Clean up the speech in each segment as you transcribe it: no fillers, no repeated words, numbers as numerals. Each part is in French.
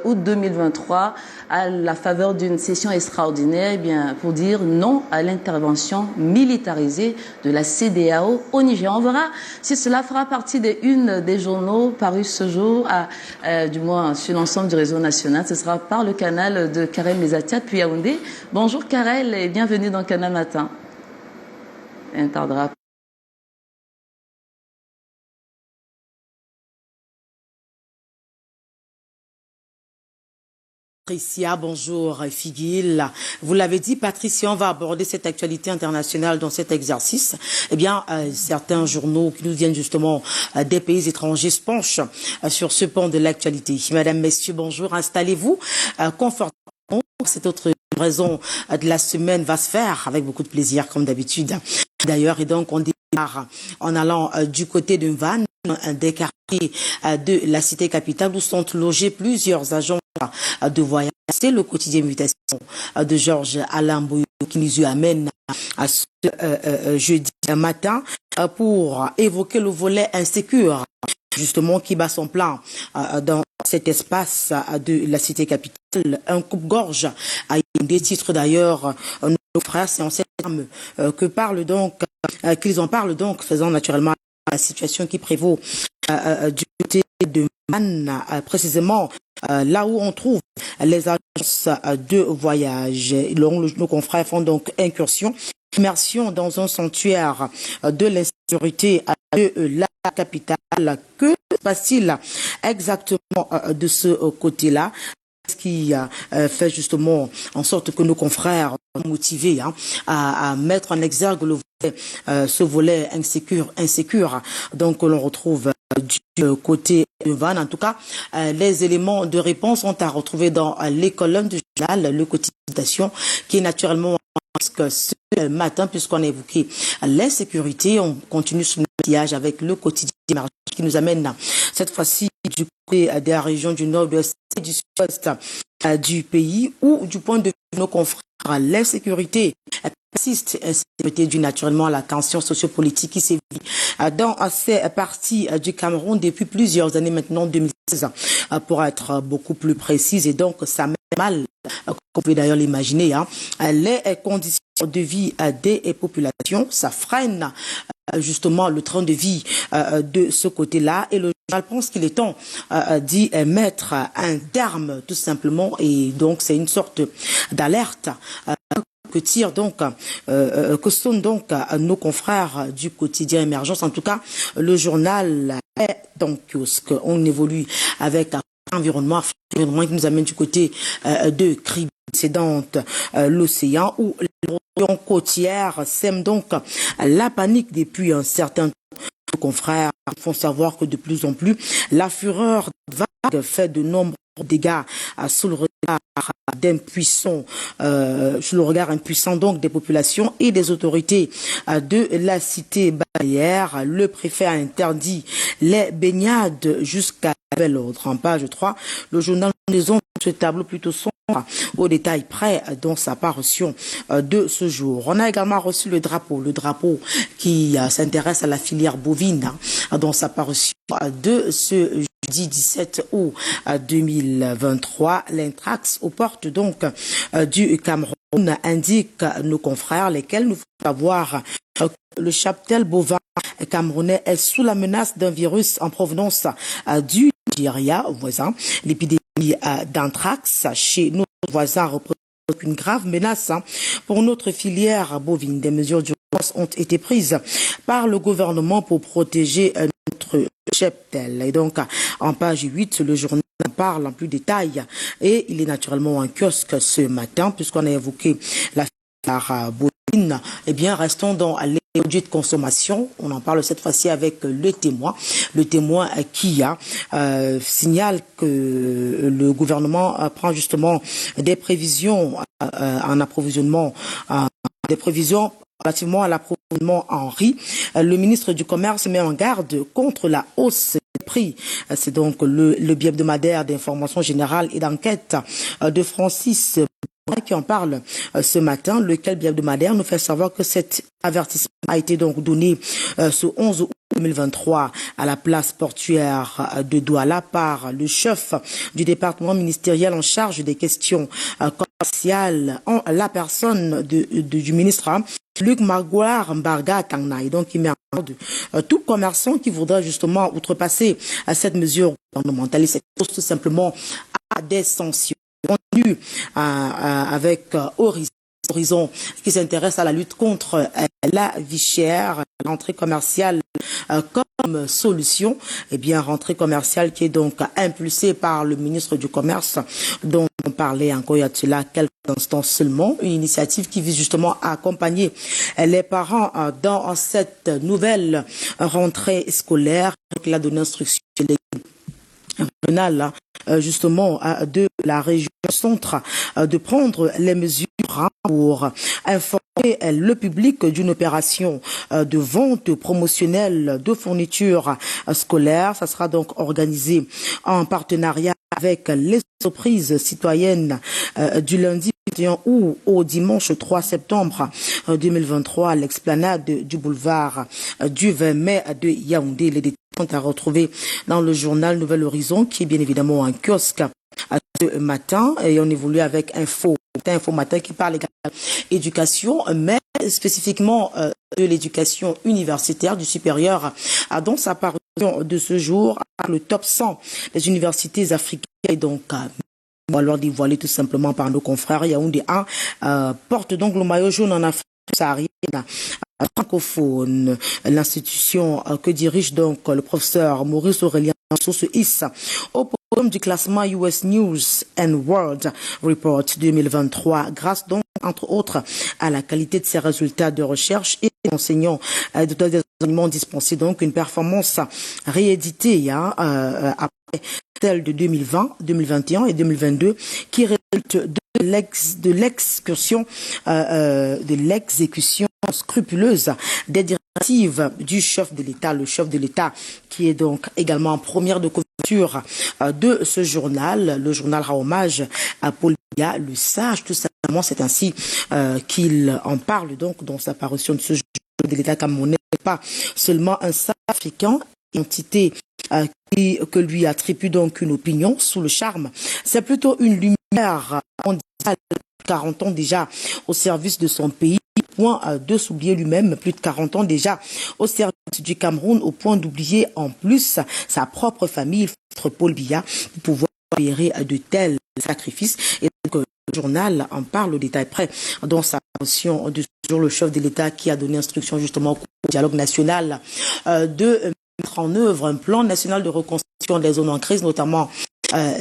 août 2023 à la faveur d'une session extraordinaire pour dire non à l'intervention militarisée de la CEDEAO au Niger. On verra si cela fera partie des unes des journaux parus ce jour, du moins sur l'ensemble du réseau national. Ce sera par le canal de Karel Mezatia depuis Yaoundé. Bonjour Karel et bienvenue dans Canal Matin. Un tardera. Patricia, bonjour Figuil. Vous l'avez dit, Patricia, on va aborder cette actualité internationale dans cet exercice. Certains journaux qui nous viennent justement des pays étrangers se penchent sur ce pan de l'actualité. Mesdames, Messieurs, bonjour, installez-vous confortablement. Cette autre raison de la semaine va se faire avec beaucoup de plaisir, comme d'habitude. D'ailleurs, et donc on démarre en allant du côté de Vannes, des quartiers de la cité capitale où sont logés plusieurs agents de voyage. C'est le quotidien Mutation de Georges Alain Bouyou qui nous y amène à ce jeudi matin pour évoquer le volet insécure, justement, qui bat son plein dans cet espace de la cité capitale. Un coupe-gorge a des titres d'ailleurs, nos frères, c'est en ces termes qu'ils en parlent donc, faisant naturellement la situation qui prévaut du côté de Man, précisément là où on trouve les agences de voyage. Nos confrères font donc immersion dans un sanctuaire de l'insécurité de la capitale. Que se passe-t-il exactement de ce côté-là? Ce qui fait justement en sorte que nos confrères sont motivés à mettre en exergue ce volet insécure donc que l'on retrouve du côté de Vannes. En tout cas, les éléments de réponse sont à retrouver dans les colonnes du journal Le Quotidien, qui est naturellement ce matin, puisqu'on a évoqué l'insécurité. On continue sur le sillage avec Le Quotidien qui nous amène cette fois-ci du côté des régions du nord-ouest et du sud-ouest du pays, où du point de vue de nos confrères, l'insécurité persiste, insécurité due naturellement à la tension sociopolitique qui sévit dans ces parties du Cameroun depuis plusieurs années maintenant, 2016 pour être beaucoup plus précise, et donc ça met mal, comme vous pouvez d'ailleurs l'imaginer, les conditions de vie des populations. Ça freine justement le train de vie de ce côté-là, et le journal pense qu'il est temps d'y mettre un terme tout simplement, et donc c'est une sorte d'alerte que sonnent donc nos confrères du quotidien Émergence. En tout cas, le journal est dans kiosque. On évolue avec un environnement qui nous amène du côté de Cribé, précédente l'océan, où les régions côtières sèment donc la panique depuis un certain temps. Nos confrères font savoir que de plus en plus, la fureur vague fait de nombreux dégâts sous le regard impuissant donc des populations et des autorités de la cité balnéaire. Le préfet a interdit les baignades jusqu'à nouvel ordre. En page 3, le journal Maison, ce tableau plutôt sombre au détail près dans sa parution de ce jour. On a également reçu le drapeau qui s'intéresse à la filière bovine dans sa parution de ce jeudi 17 août 2023. L'Intrax aux portes donc du Cameroun indique nos confrères, lesquels nous font savoir que le cheptel bovin camerounais est sous la menace d'un virus en provenance du Nigeria voisin. L'épidémie d'anthrax chez nos voisins représente une grave menace pour notre filière bovine. Des mesures d'urgence ont été prises par le gouvernement pour protéger notre cheptel. Et donc, en page 8, le journal en parle en plus détail, et il est naturellement en kiosque ce matin, puisqu'on a évoqué la filière bovine. Restons dans les produits de consommation. On en parle cette fois-ci avec le témoin. Le témoin qui signale que le gouvernement prend justement des prévisions en approvisionnement, des prévisions relativement à l'approvisionnement en riz. Le ministre du Commerce met en garde contre la hausse des prix. C'est donc le hebdomadaire d'information générale et d'enquête de Francis qui en parle ce matin, lequel hebdomadaire nous fait savoir que cet avertissement a été donc donné ce 11 août 2023 à la place portuaire de Douala par le chef du département ministériel en charge des questions commerciales, en la personne du ministre Luc Magouar Mbarga Tangnaï. Donc, il met en garde tout commerçant qui voudrait justement outrepasser cette mesure gouvernementale. Il s'expose tout simplement à des sanctions. Continue avec Horizon qui s'intéresse à la lutte contre la vie chère, l'entrée commerciale comme solution. Eh bien, rentrée commerciale qui est donc impulsée par le ministre du Commerce, dont on parlait encore il y a de cela quelques instants seulement. Une initiative qui vise justement à accompagner les parents dans cette nouvelle rentrée scolaire. Il a donné instruction régionale justement de la région centre de prendre les mesures pour informer le public d'une opération de vente promotionnelle de fournitures scolaires. Ça sera donc organisé en partenariat avec les entreprises citoyennes du lundi 21 août au dimanche 3 septembre 2023 à l'explanade du boulevard du 20 mai de Yaoundé. Les détails sont à retrouver dans le journal Nouvel Horizon, qui est bien évidemment un kiosque ce matin, et on évolue avec Info Matin qui parle également d'éducation, mais spécifiquement de l'éducation universitaire du supérieur, dont sa parution de ce jour, le top 100 des universités africaines. Et donc, alors dévoilé tout simplement par nos confrères, Yaoundé 1 porte donc le maillot jaune en Afrique saharienne francophone. L'institution que dirige donc le professeur Maurice Aurélien se hisse au podium du classement US News and World Report 2023, grâce donc entre autres à la qualité de ses résultats de recherche et enseignants des enseignements dispensés, donc une performance rééditée après celle de 2020, 2021 et 2022 qui résulte de l'exécution scrupuleuse des directives du chef de l'État, le chef de l'État qui est donc également en première de couverture de ce journal. Le journal rend hommage à Paul Biya, le sage, tout simplement. C'est ainsi qu'il en parle donc dans sa parution de ce journal de l'État camerounais. Pas seulement un sage africain, entité que lui attribue donc une opinion sous le charme. C'est plutôt une lumière mondiale, 40 ans déjà au service de son pays, au point de s'oublier lui-même, plus de 40 ans déjà au service du Cameroun, au point d'oublier en plus sa propre famille, Paul Biya, pour pouvoir opérer de tels sacrifices. Et donc, le journal en parle au détail près dans sa parution de jour, le chef de l'État qui a donné instruction justement au dialogue national de mettre en œuvre un plan national de reconstruction des zones en crise, notamment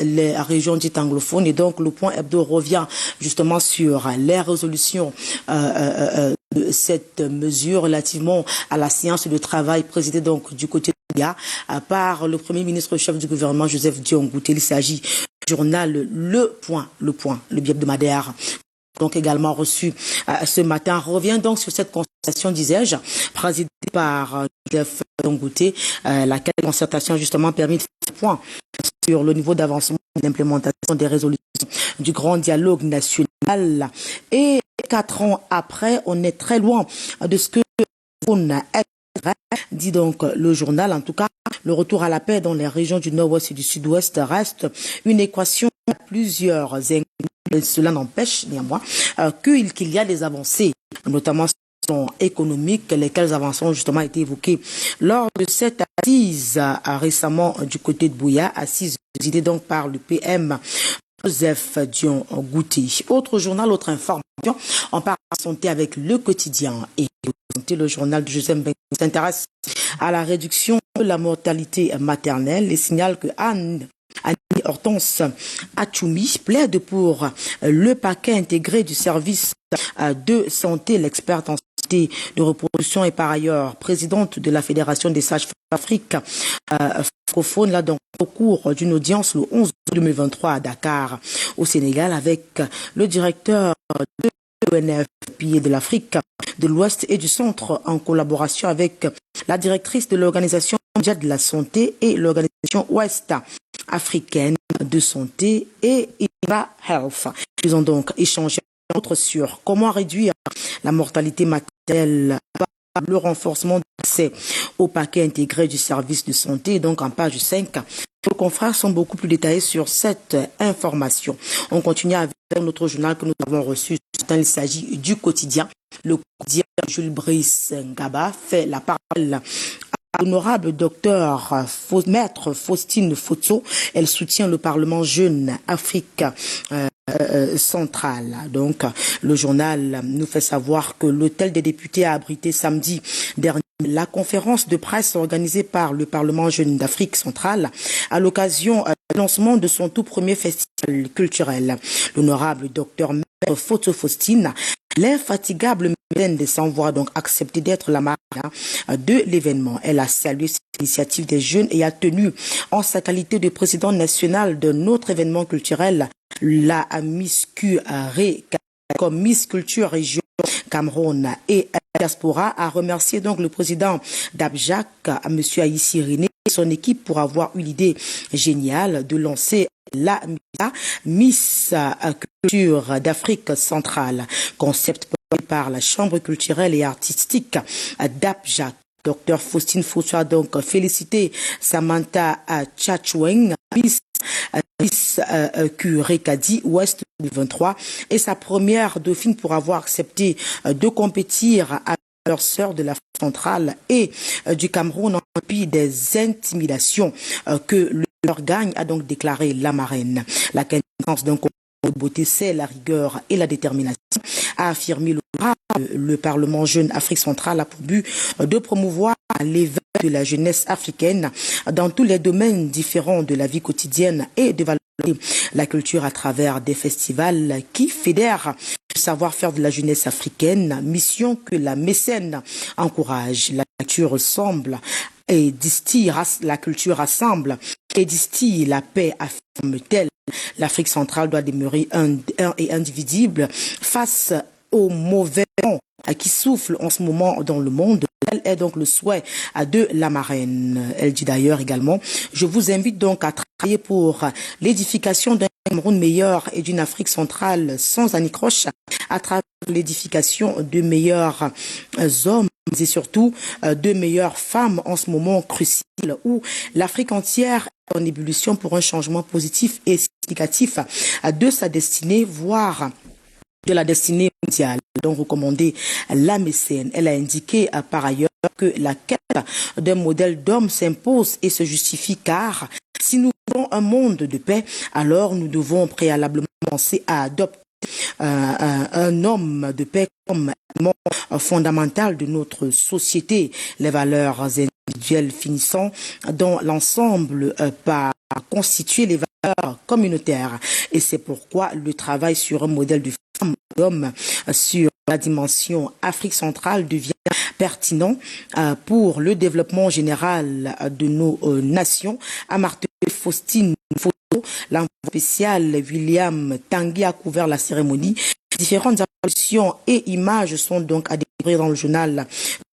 les régions dites anglophones. Et donc, le point hebdo revient justement sur les résolutions de cette mesure relativement à la séance de travail présidée donc du côté de l'IA par le Premier ministre chef du gouvernement Joseph Dion Ngouté. Il s'agit du journal Le Point, le bi-hebdomadaire. Donc également reçu ce matin, revient donc sur cette concertation, disais-je, présidée par Joseph Ngouté, laquelle concertation justement permis de faire le point sur le niveau d'avancement de l'implémentation des résolutions du grand dialogue national. Et 4 ans après, on est très loin de ce que on a dit donc le journal. En tout cas, le retour à la paix dans les régions du nord-ouest et du sud-ouest reste une équation à plusieurs angles. Cela n'empêche néanmoins qu'il y a des avancées, notamment économiques, lesquelles avancées ont justement été évoquées lors de cette assise récemment du côté de Buea, assise présidée donc par le PM Joseph Dion Ngouté. Autre journal, autre information, on parle de santé avec Le Quotidien et le journal de Joseph Bengue s'intéresse à la réduction de la mortalité maternelle et signale que Annie Hortense Achoumi plaide pour le paquet intégré du service de santé. L'experte en santé de reproduction est par ailleurs présidente de la Fédération des sages-femmes d'Afrique francophone, là donc au cours d'une audience le 11 août 2023 à Dakar au Sénégal avec le directeur de l'ONF Pays de l'Afrique de l'Ouest et du Centre en collaboration avec la directrice de l'Organisation mondiale de la santé et l'Organisation ouest africaine de santé et INRA Health. Ils ont donc échangé sur comment réduire la mortalité maternelle par le renforcement de la l'accès au paquet intégré du service de santé. Donc en page 5, nos confrères sont beaucoup plus détaillés sur cette information. On continue avec notre journal que nous avons reçu. Il s'agit du quotidien. Le quotidien Jules Brice Ngaba fait la parole à l'honorable docteur Maître Faustine Fotso. Elle soutient le Parlement Jeune Afrique centrale. Donc, le journal nous fait savoir que l'hôtel des députés a abrité samedi dernier la conférence de presse organisée par le Parlement Jeune d'Afrique centrale à l'occasion du lancement de son tout premier festival culturel. L'honorable docteur Maître Fotso Faustine, l'infatigable mécène des sans-voix, donc accepté d'être la marraine de l'événement. Elle a salué cette initiative des jeunes et a tenu, en sa qualité de président national de notre événement culturel, la Miss Curé comme Miss Culture Région Cameroun et Diaspora, a remercié donc le président d'Abjac, M. Aïssi René, et son équipe pour avoir eu l'idée géniale de lancer la Miss Culture d'Afrique centrale, concept porté par la Chambre culturelle et artistique d'Abjac. Dr Faustine Fotso a donc félicité Samantha Tchatchoueng, Miss Curé Kadi Ouest 2023, et sa première dauphine pour avoir accepté de compétir à leur sœur de l'Afrique centrale et du Cameroun en dépit des intimidations que leur gagne, a donc déclaré la marraine. La quintessence d'un concours de beauté, c'est la rigueur et la détermination, a affirmé le Parlement Jeune Afrique centrale a pour but de promouvoir l'éveil de la jeunesse africaine dans tous les domaines différents de la vie quotidienne et de valoriser la culture à travers des festivals qui fédèrent le savoir-faire de la jeunesse africaine, mission que la mécène encourage. La culture ressemble et distille, la culture rassemble et distille la paix, affirme-t-elle. L'Afrique centrale doit demeurer un et indivisible face aux mauvais vents qui soufflent en ce moment dans le monde. Elle est donc le souhait de la marraine. Elle dit d'ailleurs également: je vous invite donc à travailler pour l'édification d'un Cameroun meilleur et d'une Afrique centrale sans anicroche, à travers l'édification de meilleurs hommes et surtout de meilleures femmes en ce moment crucial où l'Afrique entière est en ébullition pour un changement positif et significatif de sa destinée, voire de la destinée mondiale. Donc recommandé la mécène. Elle a indiqué par ailleurs que la quête d'un modèle d'homme s'impose et se justifie, car si nous voulons un monde de paix, alors nous devons préalablement penser à adopter un homme de paix comme élément fondamental de notre société. Les valeurs individuelles finissant dans l'ensemble par constituer les valeurs communautaires. Et c'est pourquoi le travail sur un modèle de femme et d'homme sur la dimension Afrique centrale devient pertinent pour le développement général de nos nations, a martelé Faustine Fotso. L'envoyé spécial William Tanguy a couvert la cérémonie. Différentes apparitions et images sont donc à découvrir dans le journal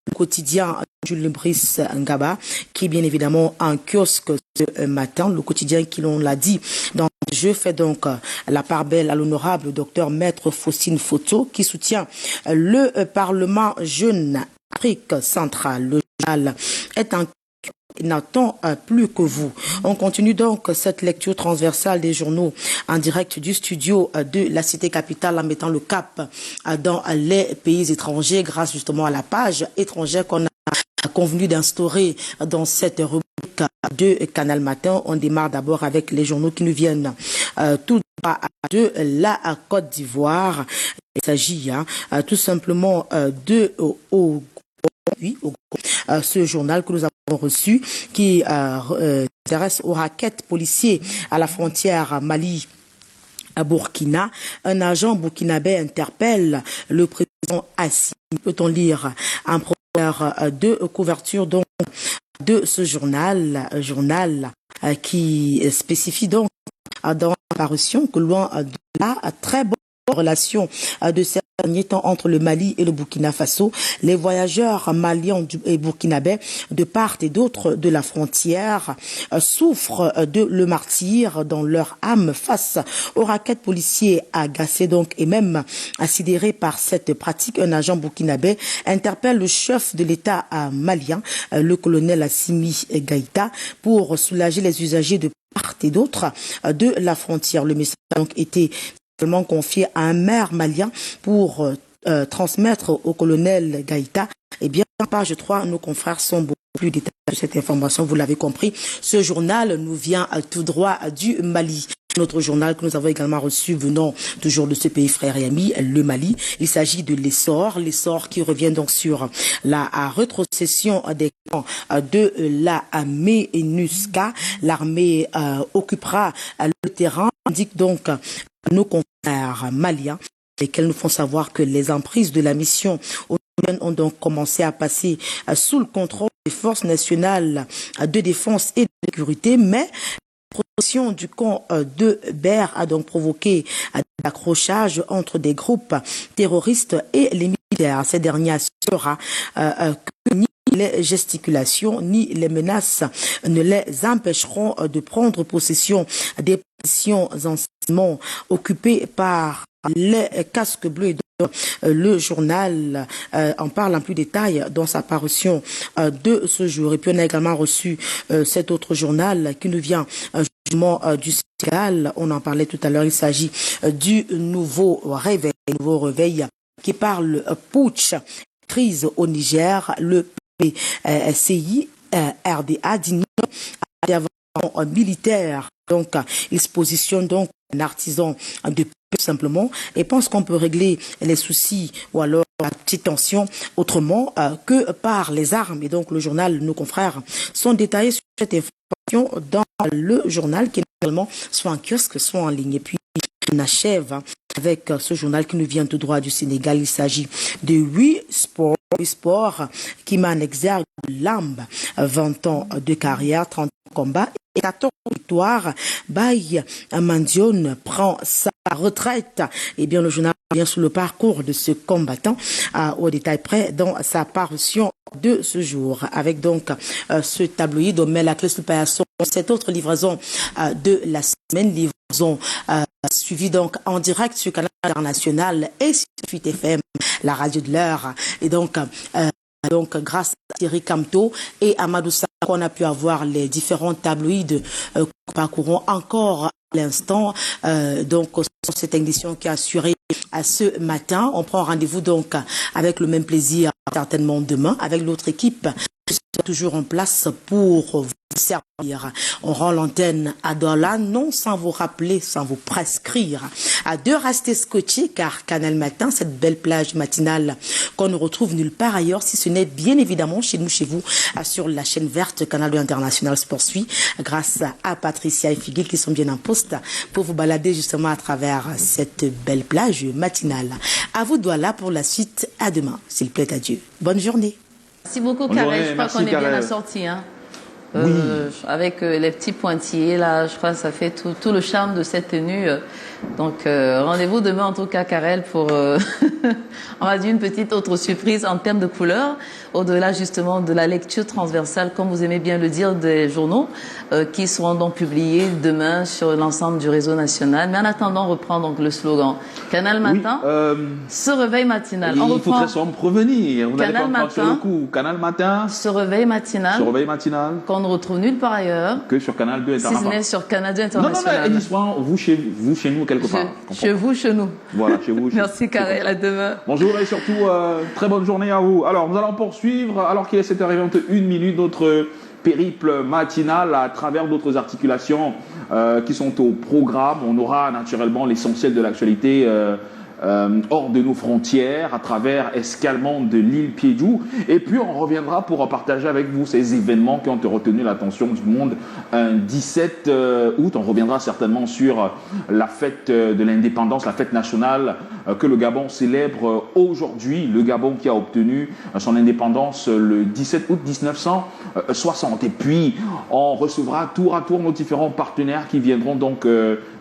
Le Quotidien Jules Brice Ngaba, qui est bien évidemment en kiosque ce matin. Le quotidien qui, l'on l'a dit, dans le jeu fait donc la part belle à l'honorable docteur Maître Faustine Fotso, qui soutient le Parlement Jeune Afrique centrale. Le journal est en n'attend plus que vous. On continue donc cette lecture transversale des journaux en direct du studio de la cité capitale en mettant le cap dans les pays étrangers grâce justement à la page étrangère qu'on a convenu d'instaurer dans cette rubrique de Canal Matin. On démarre d'abord avec les journaux qui nous viennent tout droit de la Côte d'Ivoire. Il s'agit tout simplement de ce journal que nous avons reçu qui s'intéresse aux raquettes policiers à la frontière Mali à Burkina. Un agent burkinabé interpelle le président Assis. Peut-on lire en première de couverture donc de ce journal qui spécifie donc dans la parution que loin de la très bonne relation de certains dernier temps entre le Mali et le Burkina Faso. Les voyageurs maliens et burkinabés de part et d'autre de la frontière souffrent de le martyre dans leur âme face aux raquettes policiers agacés donc et même assidérés par cette pratique. Un agent burkinabé interpelle le chef de l'État malien, le colonel Assimi Gaïta, pour soulager les usagers de part et d'autre de la frontière. Le message a donc été confié à un maire malien pour transmettre au colonel Gaïta. Eh bien, page 3, nos confrères sont beaucoup plus détaillés sur cette information. Vous l'avez compris, ce journal nous vient tout droit du Mali. Notre journal que nous avons également reçu venant toujours de ce pays frère et ami, le Mali. Il s'agit de l'essor qui revient donc sur la rétrocession des camps de la MINUSCA. L'armée occupera le terrain, indique donc nos confrères maliens, lesquels nous font savoir que les emprises de la mission ont donc commencé à passer sous le contrôle des forces nationales de défense et de sécurité, mais la protection du camp de Ber a donc provoqué l'accrochage entre des groupes terroristes et les militaires. Ces derniers assurera que ni les gesticulations ni les menaces ne les empêcheront de prendre possession des positions anciennement occupées par les casques bleus. Le journal en parle en plus détail dans sa parution de ce jour. Et puis on a également reçu cet autre journal qui nous vient justement du Sénégal. On en parlait tout à l'heure. Il s'agit du nouveau réveil qui parle putsch, crise au Niger. Le PCI RDA dit non à l'intervention militaire. Donc il se positionne donc un artisan de simplement et pense qu'on peut régler les soucis ou alors la petite tension autrement que par les armes. Et donc le journal, nos confrères sont détaillés sur cette information dans le journal qui est également soit en kiosque, soit en ligne. Et puis on achève avec ce journal qui nous vient tout droit du Sénégal. Il s'agit de 8 sports qui met en exergue Lamb, 20 ans de carrière, 30 combats et 14 victoires. Baye Mandione prend sa retraite. Eh bien, le journal vient sur le parcours de ce combattant au détail près dans sa parution de ce jour. Avec donc ce tabloïd, on met la clé sur cette autre livraison de la semaine, livraison suivie donc en direct sur Canal International et sur Fuite FM, la radio de l'heure. Et donc grâce à Thierry Camteau et Amadou Sakho, on a pu avoir les différents tabloïds que parcourons encore à l'instant. Donc, cette édition qui a assuré à ce matin. On prend rendez-vous donc avec le même plaisir certainement demain avec l'autre équipe qui sera toujours en place pour vous servir. On rend l'antenne à Douala, non sans vous rappeler, sans vous prescrire de rester scotché car Canal Matin, cette belle plage matinale qu'on ne retrouve nulle part ailleurs, si ce n'est bien évidemment chez nous, chez vous, sur la chaîne verte Canal International se poursuit grâce à Patricia et Figuil qui sont bien en poste pour vous balader justement à travers cette belle plage matinale. À vous Douala pour la suite. À demain, s'il plaît à Dieu. Bonne journée. Merci beaucoup Karel, je crois qu'on est bien assorti. Oui. Avec les petits pointillés là, je crois que ça fait tout le charme de cette tenue. Donc rendez-vous demain en tout cas Karel pour on va dire une petite autre surprise en termes de couleurs, au-delà justement de la lecture transversale, comme vous aimez bien le dire, des journaux qui seront donc publiés demain sur l'ensemble du réseau national. Mais en attendant, on reprend donc le slogan Canal Matin, se réveil matinal. Il faudrait s'en prévenir. Vous n'allez pas me prendre sur le coup. Canal Matin, se réveil matinal. Se réveil matinal. Qu'on ne retrouve nulle part ailleurs que sur Canal 2 International. Si ce n'est sur Canal 2 International. Non, Edith, vous chez nous quelque part. Chez vous, chez nous. Voilà, chez vous. Merci Karel, à demain. Bonjour et surtout, très bonne journée à vous. Alors, nous allons poursuivre, alors qu'il est 7h21, notre périple matinal à travers d'autres articulations qui sont au programme. On aura naturellement l'essentiel de l'actualité hors de nos frontières, à travers Escalmente de l'île Piédou. Et puis on reviendra pour partager avec vous ces événements qui ont retenu l'attention du monde. Un 17 août, on reviendra certainement sur la fête de l'indépendance, la fête nationale que le Gabon célèbre aujourd'hui. Le Gabon qui a obtenu son indépendance le 17 août 1960. Et puis on recevra tour à tour nos différents partenaires qui viendront donc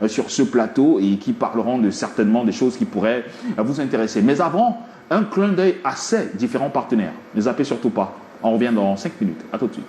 sur ce plateau et qui parleront certainement des choses qui pourraient pourrait vous intéresser. Mais avant, un clin d'œil à ces différents partenaires. Ne zappez surtout pas. On revient dans 5 minutes. À tout de suite.